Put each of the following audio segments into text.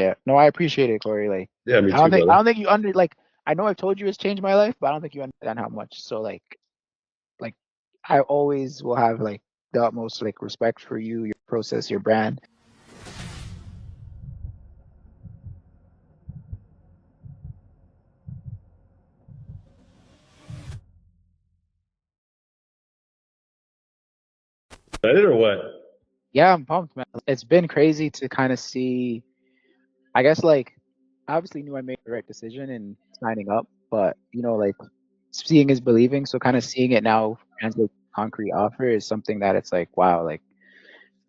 Yeah. No, I appreciate it, Corey. Like, Yeah, me I too, don't think I brother. don't think you under like I know I've told you it's changed my life, but I don't think you understand how much. So like I always will have like the utmost like respect for you, your process, your brand. Excited or what? Yeah, I'm pumped, man. It's been crazy to kind of see. I guess like I obviously knew I made the right decision in signing up, but like seeing is believing. So kind of seeing it now translate to concrete offer is something that it's like, wow, like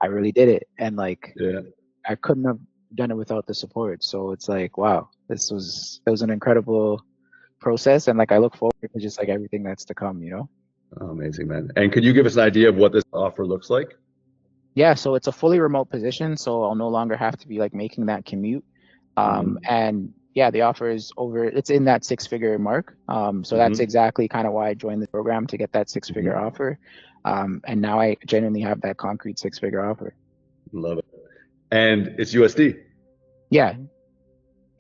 I really did it. And like Yeah. I couldn't have done it without the support. So it's like, wow, it was an incredible process, and like I look forward to just like everything that's to come. Oh, amazing, man. And could you give us an idea of what this offer looks like? Yeah, so it's a fully remote position, so I'll no longer have to be like making that commute. Hmm. And yeah, the offer is over, it's in that six-figure mark. So that's Hmm. exactly kind of why I joined the program to get that six-figure Hmm. offer. And now I genuinely have that concrete six-figure offer. Love it. And it's USD, Yeah, and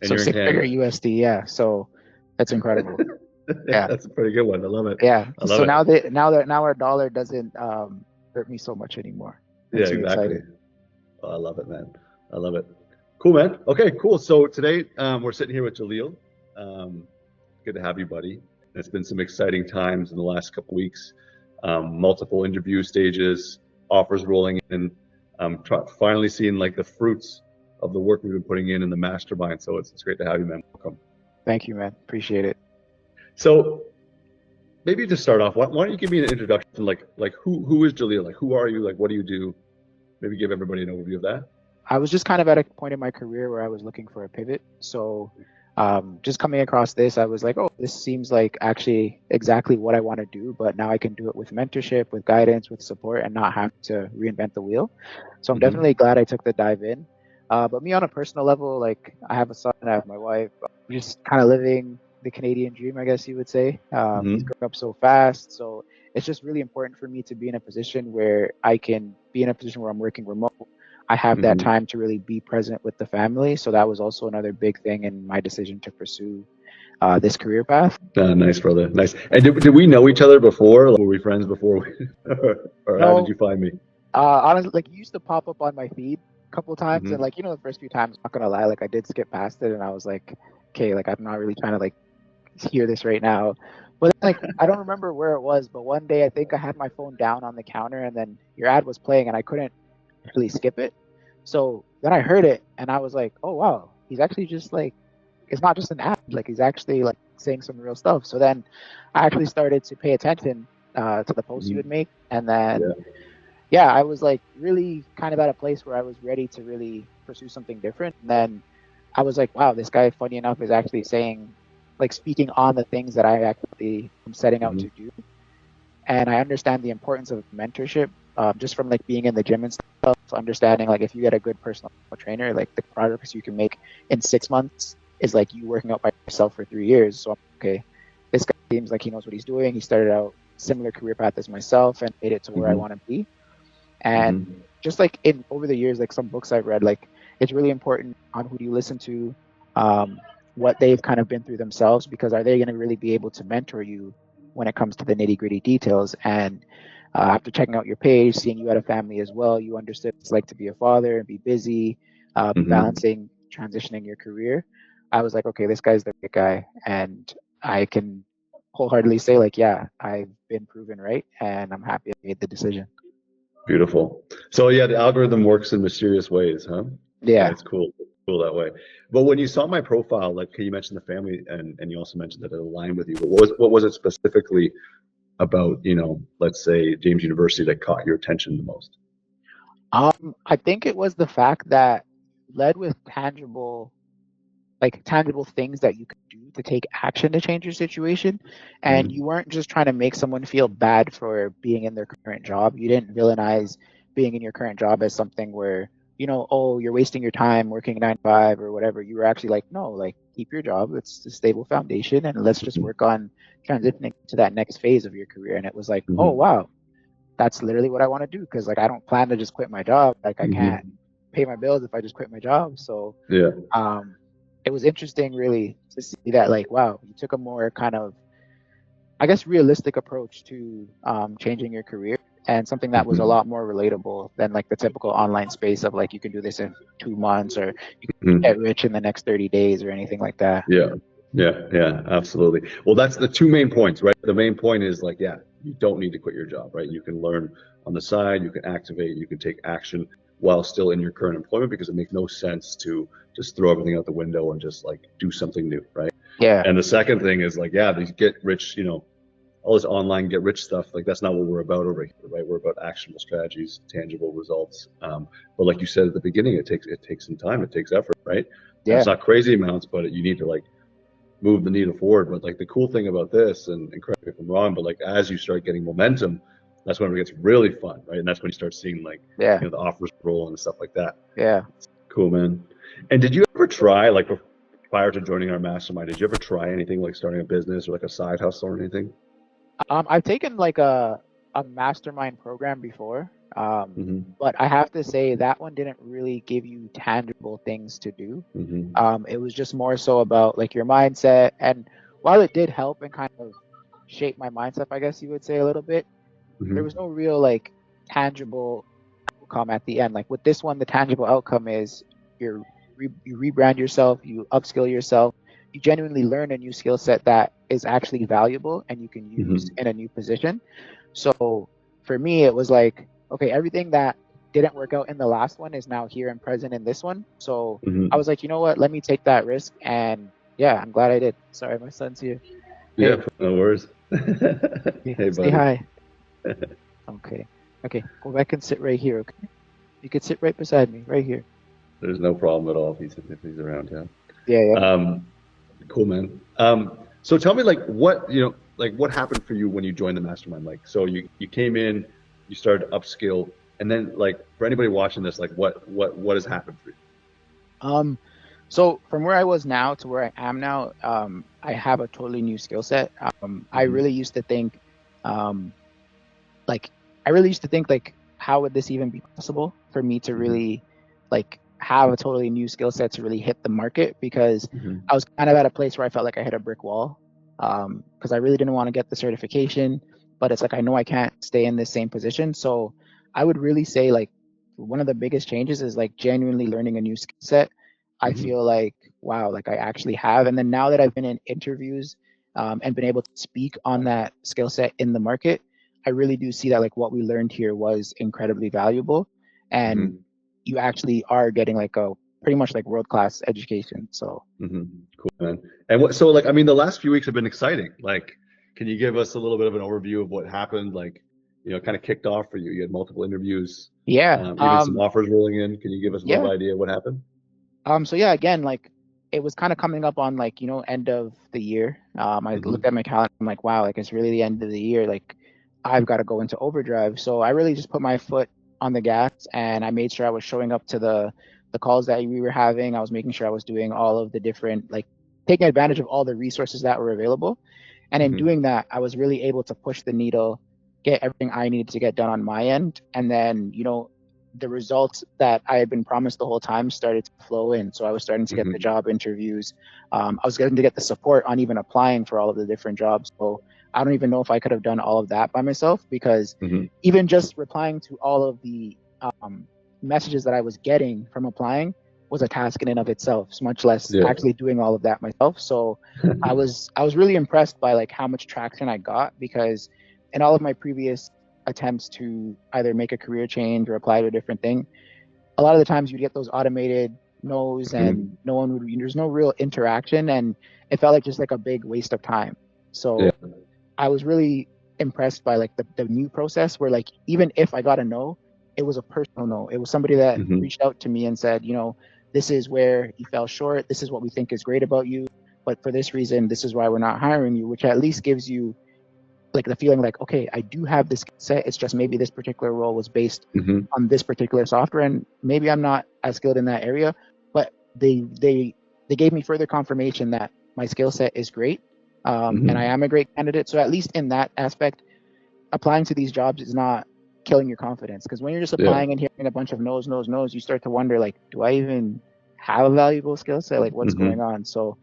so you're in six-figure Canada. USD, yeah. So that's incredible. Yeah. That's a pretty good one. I love it. Yeah. I love So it. now our dollar doesn't hurt me so much anymore. Yeah, Makes me exactly. excited. Oh, I love it, man. I love it. Cool, man. Okay, cool. So today we're sitting here with Jaleel. Um, Good to have you, buddy. It's been some exciting times in the last couple weeks. Multiple interview stages, offers rolling in, finally seeing like the fruits of the work we've been putting in the mastermind. So it's great to have you, man. Welcome. Thank you, man. Appreciate it. So maybe to start off, why don't you give me an introduction? Like who is Jaleel? Like who are you? Like what do you do? Maybe give everybody an overview of that. I was just kind of at a point in my career where I was looking for a pivot. So just coming across this, I was like, oh, this seems like actually exactly what I want to do, but now I can do it with mentorship, with guidance, with support, and not have to reinvent the wheel. So I'm definitely Hmm. glad I took the dive in. But me on a personal level, like I have a son, I have my wife, just kind of living the Canadian dream, I guess you would say. He's Hmm. grown up so fast. So it's just really important for me to be in a position where I can be in a position where I'm working remote. I have that Hmm. time to really be present with the family. So that was also another big thing in my decision to pursue this career path. Nice, brother. Nice. And did we know each other before? Like, were we friends before or how did No, you find me? honestly, like you used to pop up on my feed a couple times, and Hmm. like the first few times, I'm not gonna lie, like I did skip past it, and I was like, okay, like I'm not really trying to like hear this right now. But then, like I don't remember where it was, but one day I think I had my phone down on the counter, and then your ad was playing, and I couldn't really skip it. So then I heard it, and I was like, oh wow, he's actually just like it's not just an ad, like he's actually like saying some real stuff. So then I actually started to pay attention to the posts you would Hmm. make, and then Yeah. yeah, I was like really kind of at a place where I was ready to really pursue something different. And then I was like, wow, this guy, funny enough, is actually saying, like, speaking on the things that I actually am setting out Hmm. to do. And I understand the importance of mentorship, just from like being in the gym and stuff, understanding like if you get a good personal trainer, like the progress you can make in 6 months is like you working out by yourself for 3 years. So I'm okay. This guy seems like he knows what he's doing. He started out similar career path as myself and made it to where I Hmm. want to be. And Hmm. just like in over the years, like some books I've read, like it's really important on who do you listen to, um, what they've kind of been through themselves, because are they going to really be able to mentor you when it comes to the nitty gritty details? And after checking out your page, seeing you had a family as well, you understood what it's like to be a father and be busy, be Hmm. balancing, transitioning your career. I was like, okay, this guy's the right guy, and I can wholeheartedly say, like, yeah, I've been proven right, and I'm happy I made the decision. Beautiful. So yeah, the algorithm works in mysterious ways, huh? Yeah. That's cool. Cool that way. But when you saw my profile, like you mentioned the family and you also mentioned that it aligned with you. But what was it specifically about, let's say James University that caught your attention the most? I think it was the fact that led with tangible things that you could do to take action to change your situation. And Hmm. you weren't just trying to make someone feel bad for being in their current job. You didn't villainize being in your current job as something where, oh, you're wasting your time working 9 to 5 or whatever. You were actually like, no, like keep your job. It's a stable foundation and let's just Hmm. work on transitioning to that next phase of your career. And it was like, oh, Hmm. wow, that's literally what I want to do. Cause like I don't plan to just quit my job. Like I Hmm. can't. pay my bills if I just quit my job. So Yeah. it was interesting really to see that, like, wow, you took a more kind of, I guess, realistic approach to changing your career, and something that was a Mhm. lot more relatable than like the typical online space of like you can do this in 2 months, or you can get Mhm. rich in the next 30 days or anything like that. Yeah. Yeah. Yeah. Absolutely. Well, that's the two main points, right? The main point is like, yeah, you don't need to quit your job, right? You can learn on the side, you can activate, you can take action while still in your current employment because it makes no sense to just throw everything out the window and just like do something new, right? Yeah, And the second thing is like, yeah, these get rich, all this online get rich stuff, like that's not what we're about over here, right? We're about actionable strategies, tangible results. But like you said at the beginning, it takes some time, it takes effort, right? And it's yeah, not crazy amounts, but you need to like move the needle forward. But like the cool thing about this, and correct me if I'm wrong, but like as you start getting momentum, that's when it gets really fun, right? And that's when you start seeing like yeah, the offers roll and stuff like that. yeah. Cool, man. And did you ever try like prior to joining our mastermind? Did you ever try anything like starting a business or like a side hustle or anything? I've taken like a mastermind program before, Mm-hmm. but I have to say that one didn't really give you tangible things to do. Mm-hmm. It was just more so about like your mindset, and while it did help and kind of shape my mindset, I guess you would say a little bit, there was Mm-hmm. no real like tangible outcome at the end. Like with this one, the tangible outcome is you rebrand yourself, you upskill yourself, you genuinely learn a new skill set that is actually valuable and you can use Mm-hmm. in a new position. So for me, it was like, okay, everything that didn't work out in the last one is now here and present in this one. So I Mm-hmm. was like, you know what? Let me take that risk. And yeah, I'm glad I did. Sorry, my son's here. Yeah, Hey, no worries. hey, Hey, say buddy. hi. Okay. Okay. Go back and sit right here. Okay. You could sit right beside me, right here. There's no problem at all if he's around. Yeah. Yeah, yeah. Um, cool, man. So tell me, like, what happened for you when you joined the mastermind? Like, so you came in, you started to upskill, and then like for anybody watching this, like, what has happened for you? Um, so from where I was now to where I am now, I have a totally new skill set. I Mm-hmm. really used to think, um, like, I really used to think like, how would this even be possible for me to Mm-hmm. really, like, have a totally new skill set to really hit the market? Because Mm-hmm. I was kind of at a place where I felt like I hit a brick wall. Because I really didn't want to get the certification, but it's like I know I can't stay in this same position. So I would really say like one of the biggest changes is like genuinely learning a new skill set. I Mm-hmm. feel like wow, like I actually have. And then now that I've been in interviews and been able to speak on that skill set in the market, I really do see that like what we learned here was incredibly valuable, and Mm-hmm. you actually are getting like a pretty much like world class education. So Mm-hmm. Cool, man. And so like, I mean, the last few weeks have been exciting. Like, can you give us a little bit of an overview of what happened? Like, kind of kicked off for you. You had multiple interviews, yeah, even some offers rolling in. Can you give us a little yeah. idea of what happened? So yeah, again, like it was kind of coming up on like, end of the year. I looked Mm-hmm. at my calendar. I'm like, wow, like it's really the end of the year. Like I've got to go into overdrive. So I really just put my foot on the gas, and I made sure I was showing up to the calls that we were having. I was making sure I was doing all of the different, like taking advantage of all the resources that were available. And in Mm-hmm. doing that, I was really able to push the needle, get everything I needed to get done on my end. And then, the results that I had been promised the whole time started to flow in. So I was starting to get the Mm-hmm. job interviews. I was getting to get the support on even applying for all of the different jobs. So I don't even know if I could have done all of that by myself, because Mm-hmm. even just replying to all of the messages that I was getting from applying was a task in and of itself, much less Yeah. actually doing all of that myself. So I was really impressed by like how much traction I got, because in all of my previous attempts to either make a career change or apply to a different thing, a lot of the times you get those automated no's, Mm-hmm. and no one would, there's no real interaction, and it felt like just like a big waste of time. Yeah. So I was really impressed by like the new process where like even if I got a no, it was a personal no. It was somebody that Mm-hmm. reached out to me and said, this is where you fell short. This is what we think is great about you. But for this reason, this is why we're not hiring you, which at least gives you like the feeling like, okay, I do have this skill set. It's just maybe this particular role was based Mm-hmm. on this particular software, and maybe I'm not as skilled in that area. But they gave me further confirmation that my skill set is great, and I Mm-hmm. am a great candidate. So at least in that aspect, applying to these jobs is not killing your confidence. Because when you're just Yeah. applying and hearing a bunch of no's, no's, no's, you start to wonder, like, do I even have a valuable skill set? Like, what's Mm-hmm. going on? So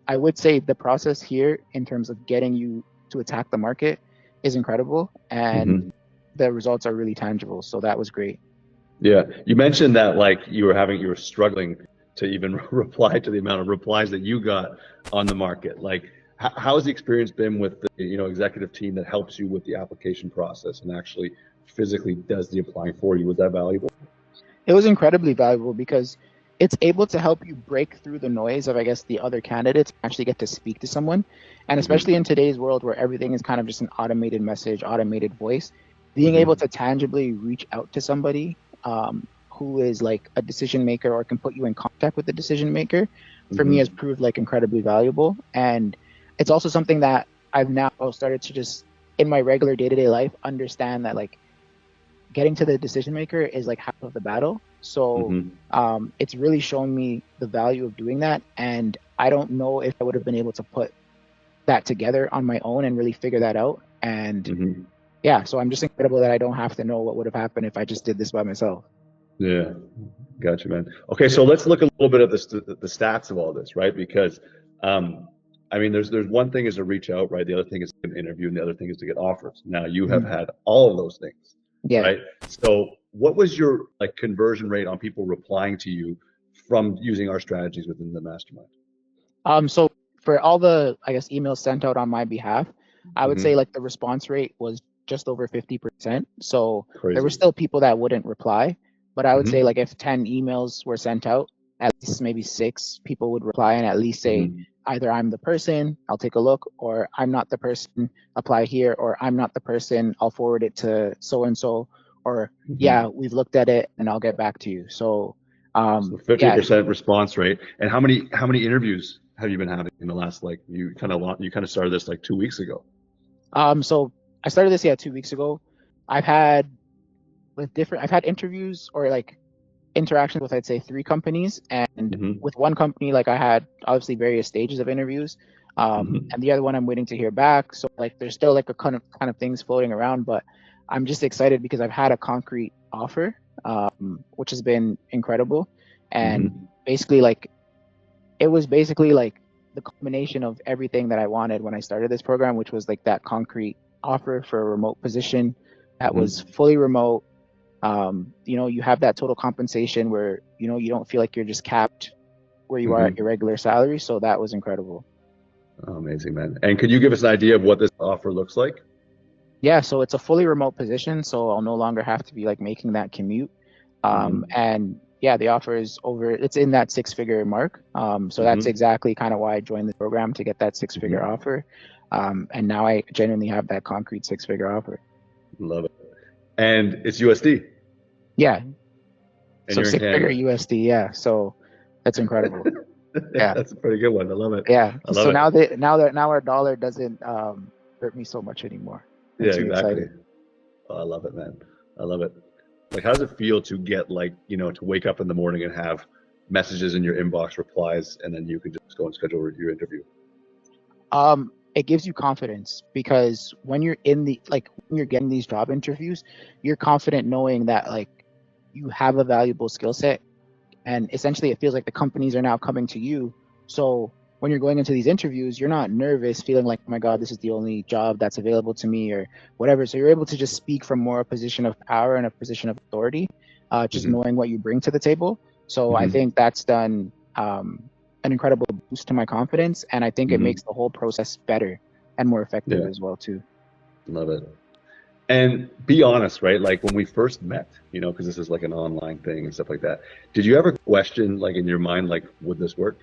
I would say the process here in terms of getting you to attack the market is incredible, and Mm-hmm. the results are really tangible. So that was great. Yeah. You mentioned that like you were struggling to even reply to the amount of replies that you got on the market. Like, how has the experience been with the, executive team that helps you with the application process and actually physically does the applying for you? Was that valuable? It was incredibly valuable because it's able to help you break through the noise of, I guess, the other candidates, actually get to speak to someone. And especially Mm-hmm. in today's world where everything is kind of just an automated message, automated voice, being able Mm-hmm. to tangibly reach out to somebody who is like a decision maker or can put you in contact with the decision maker, for me has Mm-hmm. proved like incredibly valuable. And it's also something that I've now started to just in my regular day-to-day life understand that like getting to the decision maker is like half of the battle. So Mm-hmm. it's really shown me the value of doing that. And I don't know if I would have been able to put that together on my own and really figure that out. And Mm-hmm. yeah, so I'm just incredible that I don't have to know what would have happened if I just did this by myself. Yeah. Gotcha, man. Okay, so let's look a little bit at the stats of all this, right? Because, um, I mean, there's one thing is to reach out, right? The other thing is to interview, and the other thing is to get offers. Now you have Mhm. had all of those things, Yeah. right? So what was your like conversion rate on people replying to you from using our strategies within the mastermind? So for all the, I guess, emails sent out on my behalf, I would say Mm-hmm. like the response rate was just over 50%. So there were Crazy. still people that wouldn't reply, but I would say Mm-hmm. like if 10 emails were sent out, at least maybe 6 people would reply and at least say Mm-hmm. either I'm the person, I'll take a look, or I'm not the person, apply here, or I'm not the person, I'll forward it to so and so, or yeah, Mm-hmm. we've looked at it and I'll get back to you. So So yeah, 50% response rate. And how many interviews have you been having in the last like you kind of started this like 2 weeks ago? So I started this 2 weeks ago. I've had I've had interviews or like interactions with I'd say 3 companies, and Mm-hmm. with one company like I had obviously various stages of interviews, Mm-hmm. and the other one I'm waiting to hear back. So like there's still like a kind of things floating around, but I'm just excited because I've had a concrete offer, which has been incredible, and Mm-hmm. basically like it was basically like the combination of everything that I wanted when I started this program, which was like that concrete offer for a remote position that was Mm-hmm. fully remote. You have that total compensation where, you don't feel like you're just capped where you are at your Mm-hmm. regular salary. So that was incredible. Oh, amazing, man. And could you give us an idea of what this offer looks like? Yeah. So it's a fully remote position. So I'll no longer have to be like making that commute. Mm-hmm. And yeah, the offer is it's in that 6 figure mark. So that's Mm-hmm. exactly kind of why I joined the program, to get that 6 figure Mm-hmm. offer. And now I genuinely have that concrete 6 figure offer. Love it. And it's USD, Yeah. and So you're in 6 figure Canada. USD. Yeah. So that's incredible. Yeah. That's a pretty good one. I love it. Yeah. I love So it. now our dollar doesn't hurt me so much anymore. Yeah, Makes me exactly. excited. Oh, I love it, man. I love it. Like, how does it feel to get like, to wake up in the morning and have messages in your inbox, replies, and then you can just go and schedule your interview? It gives you confidence because when you're when you're getting these job interviews, you're confident knowing that like you have a valuable skill set, and essentially it feels like the companies are now coming to you. So when you're going into these interviews, you're not nervous, feeling like, oh my God, this is the only job that's available to me or whatever. So you're able to just speak from more a position of power and a position of authority, just Mm-hmm. knowing what you bring to the table. So I Mm-hmm. think that's done an incredible boost to my confidence, and I think it Mm-hmm. makes the whole process better and more effective Yeah, as well too. love it. And be honest, right? Like when we first met, because this is like an online thing and stuff like that. Did you ever question, like in your mind, like, would this work?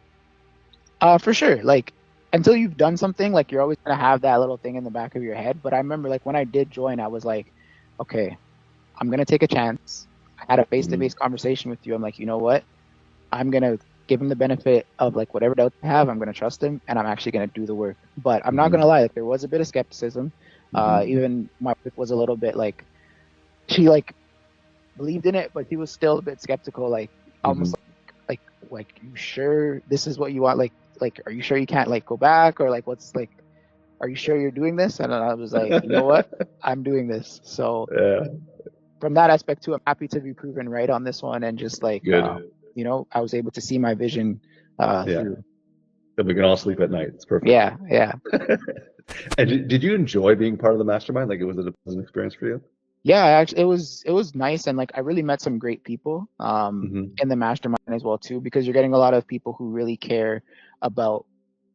For sure. Like until you've done something, like you're always gonna have that little thing in the back of your head. But I remember like when I did join, I was like, okay, I'm gonna take a chance. I had a Mm-hmm. face-to-face conversation with you. I'm like, you know what? I'm gonna give him the benefit of like whatever doubts I have. I'm gonna trust him, and I'm actually gonna do the work. But I'm not gonna Mm-hmm. lie, like there was a bit of skepticism. Mm-hmm. Even my wife was a little bit like she like believed in it, but she was still a bit skeptical, like Mm-hmm. almost you sure this is what you want? Like are you sure you can't like go back, or like what's like are you sure you're doing this? And I was like, you know what? I'm doing this. So Yeah. from that aspect too, I'm happy to be proven right on this one, and just like Good. I was able to see my vision Yeah. through. Then we can all sleep at night. It's perfect. Yeah, yeah. And did you enjoy being part of the mastermind? Like, was it a pleasant experience for you? Yeah, actually, it was nice, and like I really met some great people Hmm. in the mastermind as well too, because you're getting a lot of people who really care about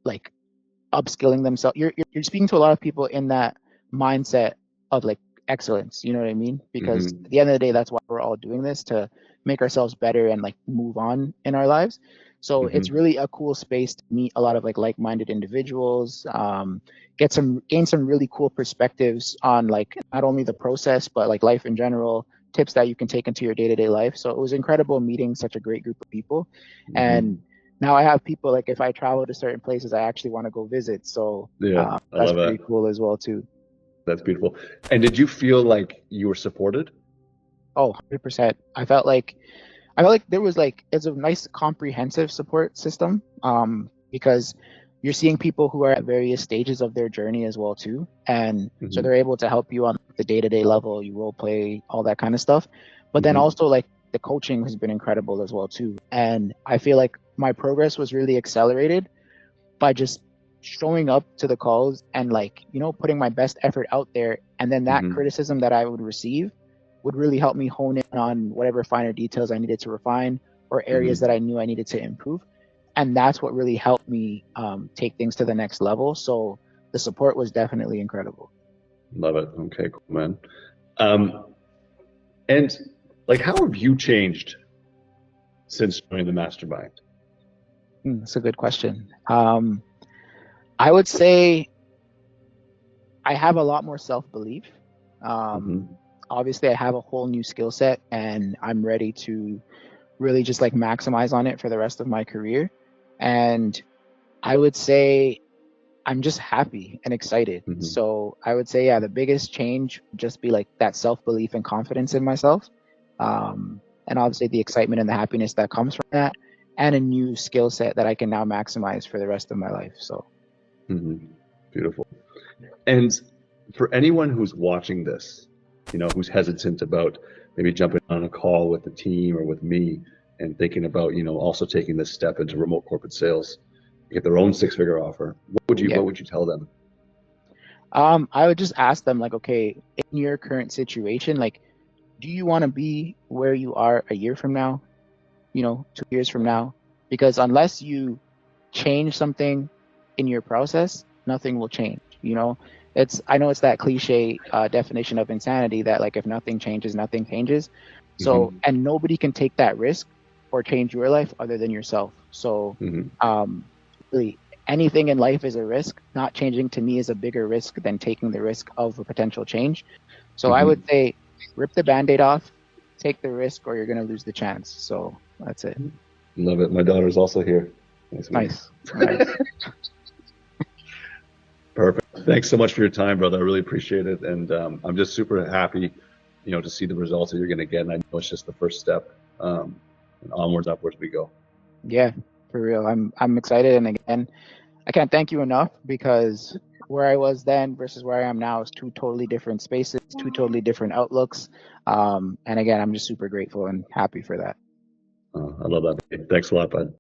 like upskilling themselves. You're speaking to a lot of people in that mindset of like excellence. You know what I mean? Because at Hmm. the end of the day, that's why we're all doing this, to make ourselves better and like move on in our lives. So it's Hmm. really a cool space to meet a lot of like-minded individuals, gain some really cool perspectives on like not only the process but like life in general, tips that you can take into your day-to-day life. So it was incredible meeting such a great group of people, and Hmm. now I have people like if I travel to certain places, I actually want to go visit. So Yeah, I that's love pretty that. cool as well too. That's beautiful. And did you feel like you were supported? Oh, 100%. I felt like there was like it's a nice comprehensive support system, because you're seeing people who are at various stages of their journey as well too, and so Hmm. they're able to help you on the day-to-day level, you role play, all that kind of stuff. But then Hmm. also like the coaching has been incredible as well too, and I feel like my progress was really accelerated by just showing up to the calls and like putting my best effort out there, and then that Hmm. criticism that I would receive would really help me hone in on whatever finer details I needed to refine, or areas that Hmm. I knew I needed to improve. And that's what really helped me take things to the next level. So the support was definitely incredible. Love it. Okay, cool, man. Um, and like, how have you changed since joining the mastermind? That's a good question. I would say I have a lot more self-belief. um, Hmm. Obviously I have a whole new skill set, and I'm ready to really just like maximize on it for the rest of my career. And I would say I'm just happy and excited. Hmm. So I would say, yeah, the biggest change would just be like that self belief and confidence in myself. And obviously the excitement and the happiness that comes from that, and a new skill set that I can now maximize for the rest of my life. So, Hmm. Beautiful. And for anyone who's watching this, who's hesitant about maybe jumping on a call with the team or with me and thinking about, also taking this step into remote corporate sales, get their own six-figure offer, yeah. what would you tell them? I would just ask them like, okay, in your current situation, like, do you want to be where you are a year from now, 2 years from now? Because unless you change something in your process, nothing will change. I know it's that cliche definition of insanity that like if nothing changes, nothing changes. So, Hmm. and nobody can take that risk or change your life other than yourself. So, Hmm. um, really, anything in life is a risk. Not changing to me is a bigger risk than taking the risk of a potential change. So I would Hmm. say rip the band-aid off, take the risk, or you're going to lose the chance. So that's it. Love it. My daughter's also here. Nice one. Nice. Nice. Perfect. Thanks so much for your time, brother. I really appreciate it. And I'm just super happy, to see the results that you're going to get. And I know it's just the first step. And onwards, upwards we go. Yeah, for real. I'm excited, and again, I can't thank you enough, because where I was then versus where I am now is two totally different spaces, two totally different outlooks. And again, I'm just super grateful and happy for that. I love that. Thanks a lot, bud.